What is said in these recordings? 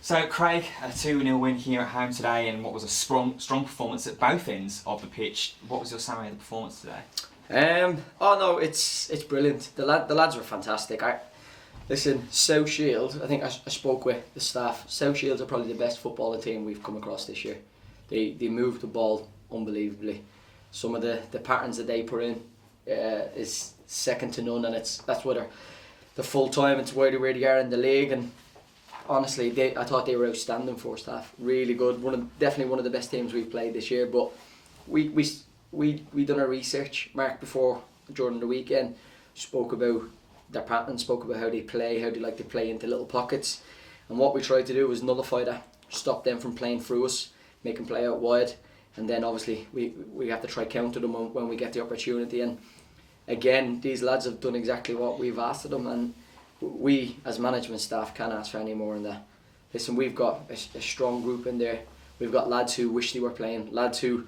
So Craig, a 2-0 win here at home today, and what was a strong performance at both ends of the pitch. What was your summary of the performance today? It's brilliant. The lads were fantastic. Listen, South Shield, I think I spoke with the staff. South Shields are probably the best footballing team we've come across this year. They move the ball unbelievably. Some of the patterns that they put in is second to none, and that's where they're full time. It's where they are in the league, and honestly, I thought they were outstanding first half. Really good. Definitely one of the best teams we've played this year. But we done our research, Mark, during the weekend. Spoke about their pattern, spoke about how they play, how they like to play into little pockets. And what we tried to do was nullify that, stop them from playing through us, make them play out wide. And then obviously we have to try counter them when we get the opportunity. And again, these lads have done exactly what we've asked of them. And we, as management staff, can't ask for any more than that. Listen, we've got a strong group in there. We've got lads who wish they were playing, lads who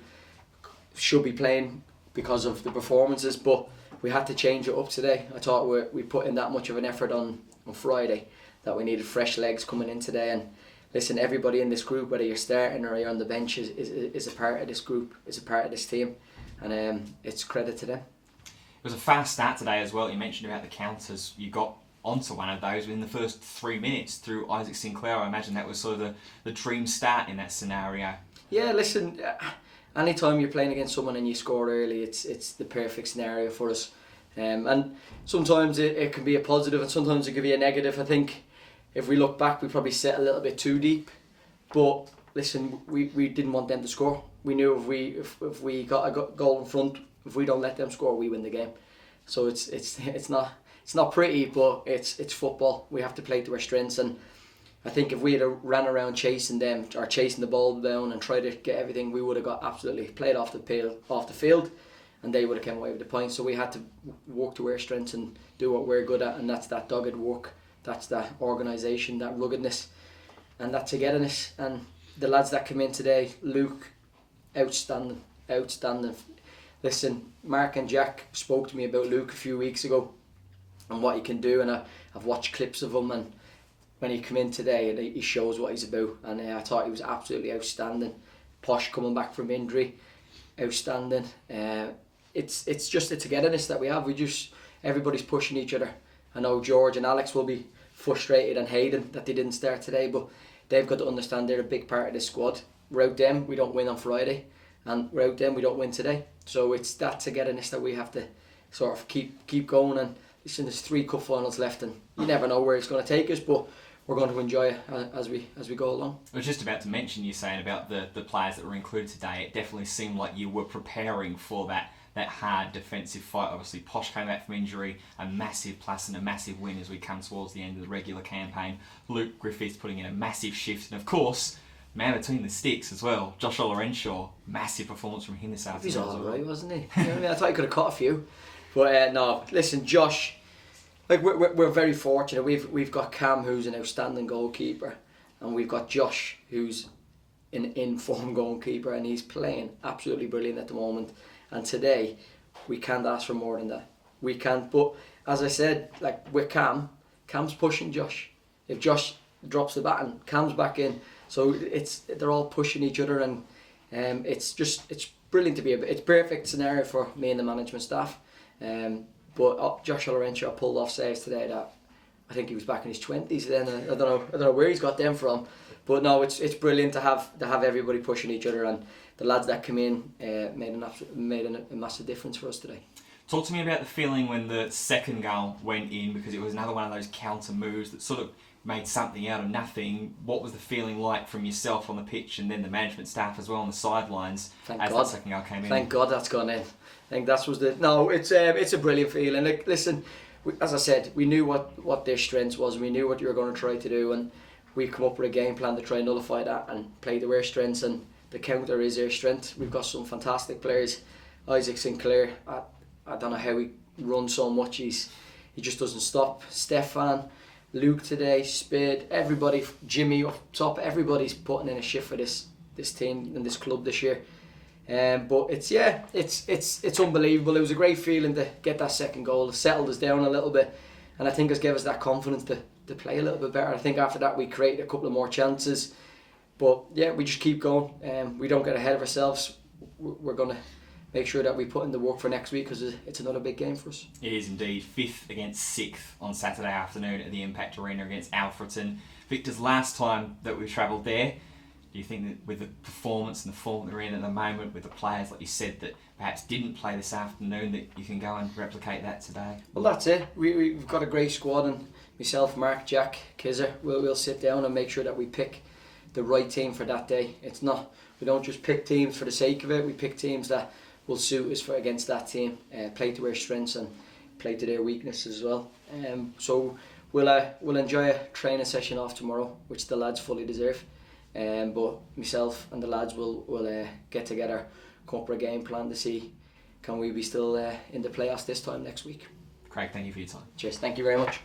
should be playing because of the performances, but we had to change it up today. I thought we put in that much of an effort on Friday that we needed fresh legs coming in today. And listen, everybody in this group, whether you're starting or you're on the bench, is a part of this group, is a part of this team, and it's credit to them. It was a fast start today as well. You mentioned about the counters. You got onto one of those within the first 3 minutes through Isaac Sinclair. I imagine that was sort of the dream start in that scenario. Yeah, listen, anytime you're playing against someone and you score early, it's the perfect scenario for us. And sometimes it can be a positive and sometimes it can be a negative. I think if we look back, we probably set a little bit too deep. But listen, we didn't want them to score. We knew if we got a goal in front, if we don't let them score, we win the game. So it's not pretty, but it's football. We have to play to our strengths, and I think if we had ran around chasing them or chasing the ball down and tried to get everything, we would have got absolutely played off the field, and they would have come away with the points. So we had to work to our strengths and do what we're good at, and that's that dogged work, that's that organisation, that ruggedness, and that togetherness. And the lads that came in today, Luke, outstanding. Listen, Mark and Jack spoke to me about Luke a few weeks ago and what he can do, and I've watched clips of him, and when he came in today and he shows what he's about, and I thought he was absolutely outstanding. Posh coming back from injury, outstanding. It's just the togetherness that we have. Everybody's pushing each other. I know George and Alex will be frustrated and hating that they didn't start today, but they've got to understand they're a big part of this squad. Without them, we don't win on Friday, and without them, we don't win today. So it's that togetherness that we have to sort of keep going. And listen, there's 3 cup finals left, and you never know where it's going to take us, but we're going to enjoy it as we go along. I was just about to mention, you saying about the players that were included today. It definitely seemed like you were preparing for that hard defensive fight. Obviously, Posh came back from injury, a massive plus and a massive win as we come towards the end of the regular campaign. Luke Griffiths putting in a massive shift, and of course, man between the sticks as well, Josh Olorenshaw, massive performance from him this afternoon. He's all right, wasn't he? You know what I mean? I thought he could have caught a few, but no. Listen, Josh. Like we're very fortunate. We've got Cam, who's an outstanding goalkeeper, and we've got Josh, who's an in-form goalkeeper, and he's playing absolutely brilliant at the moment. And today, we can't ask for more than that. We can't. But as I said, like with Cam's pushing Josh. If Josh drops the baton, Cam's back in. So they're all pushing each other, and it's brilliant to be it's perfect scenario for me and the management staff. But Josh Olorenshaw pulled off saves today that I think he was back in his 20s then. I don't know where he's got them from, but no, it's brilliant to have everybody pushing each other, and the lads that come in made a massive difference for us today. Talk to me about the feeling when the second goal went in, because it was another one of those counter moves that sort of made something out of nothing. What was the feeling like from yourself on the pitch and then the management staff as well on the sidelines as that second goal came in? Thank God that's gone in. I think it's a brilliant feeling. Like, listen, as I said, we knew what their strengths was. We knew what you were going to try to do, and we've come up with a game plan to try and nullify that and play to our strengths. And the counter is our strength. We've got some fantastic players. Isaac Sinclair, I don't know how he runs so much. He just doesn't stop. Stefan, Luke today, Spade, everybody, Jimmy up top, everybody's putting in a shift for this team and this club this year. But it's unbelievable. It was a great feeling to get that second goal. It settled us down a little bit, and I think it's gave us that confidence to to play a little bit better. I think after that we created a couple of more chances, but yeah, we just keep going. We don't get ahead of ourselves. We're going to make sure that we put in the work for next week, because it's another big game for us. It is indeed. 5th against 6th on Saturday afternoon at the Impact Arena against Alfreton. Victor's last time that we've travelled there. Do you think that with the performance and the form they're in at the moment, with the players, like you said, that perhaps didn't play this afternoon, that you can go and replicate that today? Well, that's it. We've got a great squad, and myself, Mark, Jack, Kizzer, we'll sit down and make sure that we pick the right team for that day. We don't just pick teams for the sake of it. We pick teams that will suit us against that team, play to our strengths and play to their weaknesses as well. So we'll enjoy a training session off tomorrow, which the lads fully deserve. But myself and the lads will get together, come up with a game plan to see can we be still in the playoffs this time next week. Craig, thank you for your time. Cheers, thank you very much.